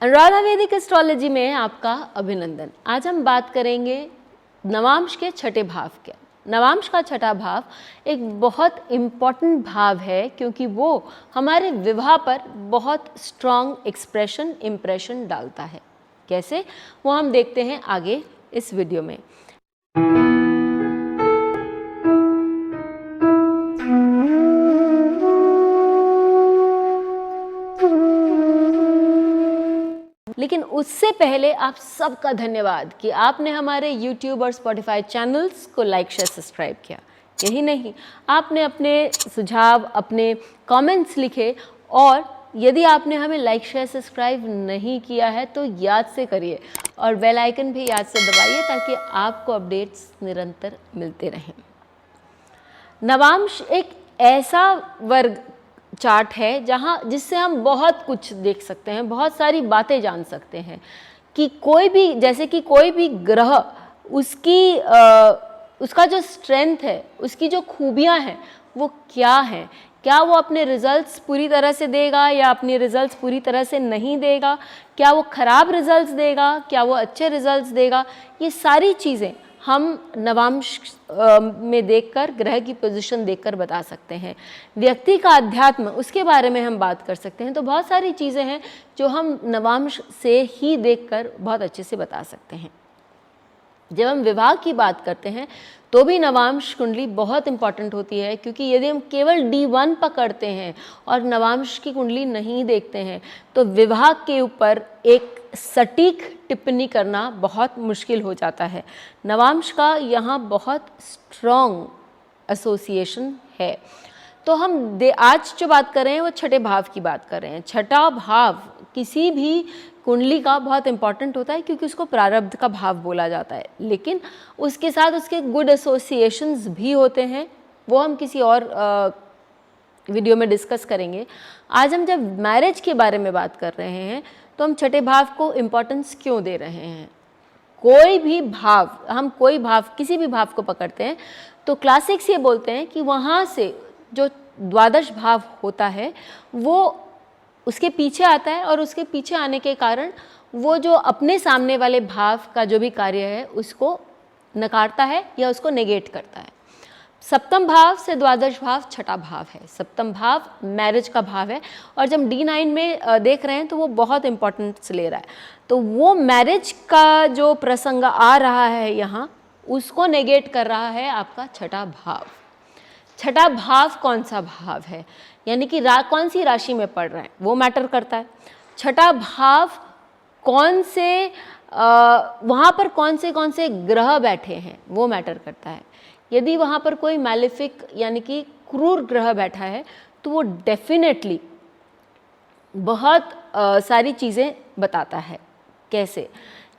अनुराधा वैदिक एस्ट्रोलॉजी में आपका अभिनंदन। आज हम बात करेंगे नवांश के छठे भाव के। नवांश का छठा भाव एक बहुत इम्पॉर्टेंट भाव है क्योंकि वो हमारे विवाह पर बहुत स्ट्रॉन्ग इम्प्रेशन डालता है। कैसे, वो हम देखते हैं आगे इस वीडियो में। लेकिन उससे पहले आप सबका धन्यवाद कि आपने हमारे YouTube और Spotify चैनल्स को लाइक शेयर सब्सक्राइब किया। यही नहीं, आपने अपने सुझाव, अपने कमेंट्स लिखे, और यदि आपने हमें लाइक शेयर सब्सक्राइब नहीं किया है तो याद से करिए और बेल आइकन भी याद से दबाइए ताकि आपको अपडेट्स निरंतर मिलते रहें। नवांश एक ऐसा वर्ग चार्ट है जिससे हम बहुत कुछ देख सकते हैं, बहुत सारी बातें जान सकते हैं कि कोई भी ग्रह उसका जो स्ट्रेंथ है, उसकी जो खूबियां हैं वो क्या हैं, क्या वो अपने रिजल्ट्स पूरी तरह से देगा या अपने रिजल्ट्स पूरी तरह से नहीं देगा, क्या वो खराब रिजल्ट्स देगा, क्या वो अच्छे रिजल्ट्स देगा। ये सारी चीज़ें हम नवांश में देखकर, ग्रह की पोजीशन देखकर बता सकते हैं। व्यक्ति का अध्यात्म, उसके बारे में हम बात कर सकते हैं। तो बहुत सारी चीज़ें हैं जो हम नवांश से ही देखकर बहुत अच्छे से बता सकते हैं। जब हम विवाह की बात करते हैं तो भी नवांश कुंडली बहुत इंपॉर्टेंट होती है, क्योंकि यदि हम केवल D1 पकड़ते हैं और नवांश की कुंडली नहीं देखते हैं तो विवाह के ऊपर एक सटीक टिप्पणी करना बहुत मुश्किल हो जाता है। नवांश का यहाँ बहुत स्ट्रॉन्ग एसोसिएशन है। तो हम आज जो बात कर रहे हैं वो छठे भाव की बात कर रहे हैं। छठा भाव किसी भी कुंडली का बहुत इंपॉर्टेंट होता है क्योंकि उसको प्रारब्ध का भाव बोला जाता है, लेकिन उसके साथ उसके गुड एसोसिएशंस भी होते हैं, वो हम किसी और वीडियो में डिस्कस करेंगे। आज हम जब मैरिज के बारे में बात कर रहे हैं तो हम छठे भाव को इम्पोर्टेंस क्यों दे रहे हैं। हम कोई भाव, किसी भी भाव को पकड़ते हैं तो क्लासिक्स ये बोलते हैं कि वहाँ से जो द्वादश भाव होता है वो उसके पीछे आता है, और उसके पीछे आने के कारण वो जो अपने सामने वाले भाव का जो भी कार्य है उसको नकारता है या उसको नेगेट करता है। सप्तम भाव से द्वादश भाव छठा भाव है। सप्तम भाव मैरिज का भाव है, और जब D9 में देख रहे हैं तो वो बहुत इंपॉर्टेंस ले रहा है। तो वो मैरिज का जो प्रसंग आ रहा है यहाँ, उसको नेगेट कर रहा है आपका छठा भाव। छठा भाव कौन सा भाव है, यानी कि कौन सी राशि में पड़ रहा है, वो मैटर करता है। छठा भाव वहाँ पर कौन से ग्रह बैठे हैं वो मैटर करता है। यदि वहाँ पर कोई मैलिफिक यानी कि क्रूर ग्रह बैठा है तो वो डेफिनेटली बहुत सारी चीज़ें बताता है। कैसे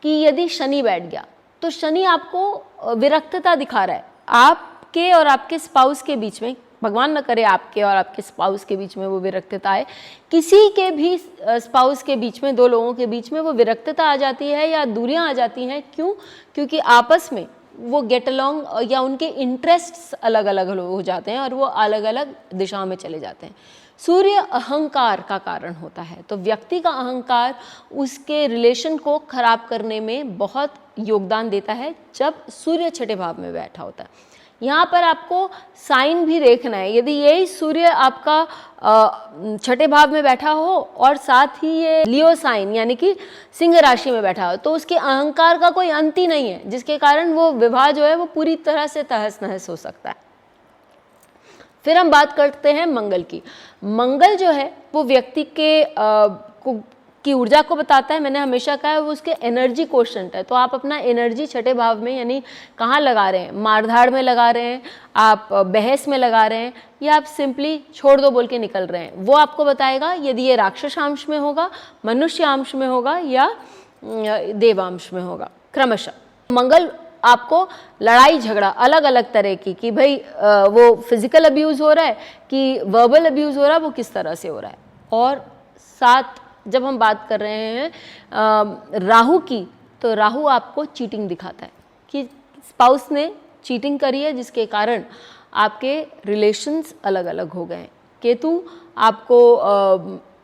कि यदि शनि बैठ गया तो शनि आपको विरक्तता दिखा रहा है। आपके और आपके स्पाउस के बीच में, भगवान न करे आपके और आपके स्पाउस के बीच में वो विरक्तता है, किसी के भी स्पाउस के बीच में, दो लोगों के बीच में वो विरक्तता आ जाती है या दूरियां आ जाती हैं। क्यों? क्योंकि आपस में वो गेट अलॉन्ग या उनके इंटरेस्ट्स अलग अलग हो जाते हैं और वो अलग अलग दिशाओं में चले जाते हैं। सूर्य अहंकार का कारण होता है, तो व्यक्ति का अहंकार उसके रिलेशन को खराब करने में बहुत योगदान देता है जब सूर्य छठे भाव में बैठा होता है। यहाँ पर आपको साइन भी देखना है। यदि यही सूर्य आपका छठे भाव में बैठा हो और साथ ही ये लियो साइन यानी कि सिंह राशि में बैठा हो तो उसके अहंकार का कोई अंत ही नहीं है, जिसके कारण वो विवाह जो है वो पूरी तरह से तहस नहस हो सकता है। फिर हम बात करते हैं मंगल की। मंगल जो है वो व्यक्ति की ऊर्जा को बताता है। मैंने हमेशा कहा है वो उसके एनर्जी कोशेंट है। तो आप अपना एनर्जी छठे भाव में यानी कहाँ लगा रहे हैं, मारधाड़ में लगा रहे हैं, आप बहस में लगा रहे हैं, या आप सिंपली छोड़ दो बोल के निकल रहे हैं, वो आपको बताएगा यदि ये राक्षस अंश में होगा, मनुष्य अंश में होगा या देवांश में होगा क्रमशः। मंगल आपको लड़ाई झगड़ा अलग अलग तरह की कि भाई वो फिजिकल अब्यूज़ हो रहा है कि वर्बल अब्यूज़ हो रहा है, वो किस तरह से हो रहा है। और साथ जब हम बात कर रहे हैं राहु की, तो राहु आपको चीटिंग दिखाता है कि स्पाउस ने चीटिंग करी है जिसके कारण आपके रिलेशंस अलग अलग हो गए हैं। केतु आपको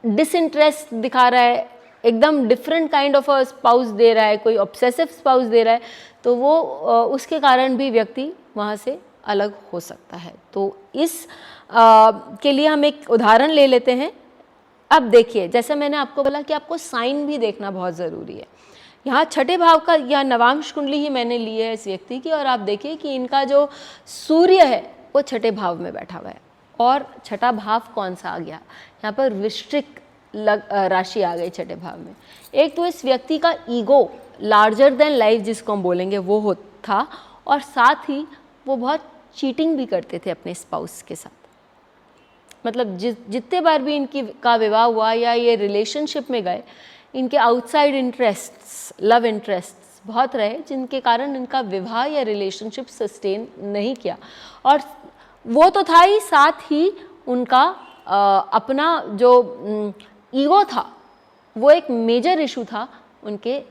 डिसइंटरेस्ट दिखा रहा है एकदम different kind of a spouse दे रहा है, कोई ऑब्सेसिव स्पाउस दे रहा है, तो वो उसके कारण भी व्यक्ति वहाँ से अलग हो सकता है। तो इस के लिए हम एक उदाहरण ले लेते हैं। अब देखिए, जैसे मैंने आपको बोला कि आपको साइन भी देखना बहुत ज़रूरी है। यहाँ छठे भाव का या नवांश कुंडली ही मैंने ली है इस व्यक्ति की, और आप देखिए कि इनका जो सूर्य है वो छठे भाव में बैठा हुआ है। और छठा भाव कौन सा आ गया, यहाँ पर वृश्चिक राशि आ गई छठे भाव में। एक तो इस व्यक्ति का ईगो, लार्जर देन लाइफ जिसको हम बोलेंगे, वो था, और साथ ही वो बहुत चीटिंग भी करते थे अपने स्पाउस के साथ। मतलब जितने बार भी इनकी का विवाह हुआ या ये रिलेशनशिप में गए, इनके आउटसाइड इंटरेस्ट्स, लव इंटरेस्ट्स बहुत रहे, जिनके कारण इनका विवाह या रिलेशनशिप सस्टेन नहीं किया। और वो तो था ही, साथ ही उनका अपना जो ईगो था वो एक मेजर इशू था उनके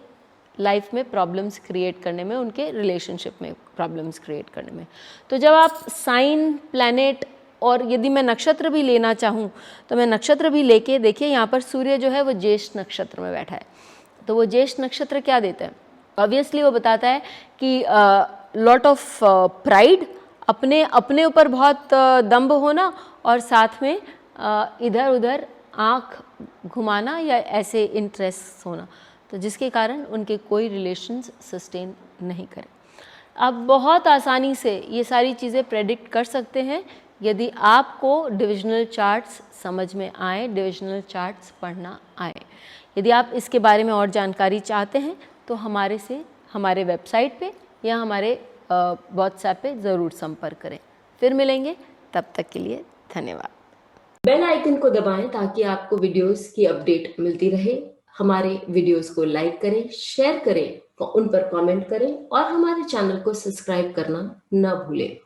लाइफ में प्रॉब्लम्स क्रिएट करने में, उनके रिलेशनशिप में प्रॉब्लम्स क्रिएट करने में। तो जब आप साइन, प्लैनेट, और यदि मैं नक्षत्र भी लेना चाहूँ तो मैं नक्षत्र भी लेके, देखिए यहाँ पर सूर्य जो है वो ज्येष्ठ नक्षत्र में बैठा है। तो वो ज्येष्ठ नक्षत्र क्या देता है? ऑब्वियसली वो बताता है कि लॉट ऑफ प्राइड, अपने ऊपर बहुत दम्भ होना, और साथ में इधर उधर आँख घुमाना या ऐसे इंटरेस्ट होना, तो जिसके कारण उनके कोई रिलेशंस सस्टेन नहीं करें। आप बहुत आसानी से ये सारी चीज़ें प्रेडिक्ट कर सकते हैं यदि आपको डिविजनल चार्ट्स समझ में आए, डिविजनल चार्ट्स पढ़ना आए। यदि आप इसके बारे में और जानकारी चाहते हैं तो हमारे वेबसाइट पे या हमारे व्हाट्सएप पे ज़रूर संपर्क करें। फिर मिलेंगे, तब तक के लिए धन्यवाद। बेल आइकन को दबाएं ताकि आपको वीडियोस की अपडेट मिलती रहे। हमारे वीडियोस को लाइक करें, शेयर करें, उन पर कमेंट करें और हमारे चैनल को सब्सक्राइब करना न भूलें।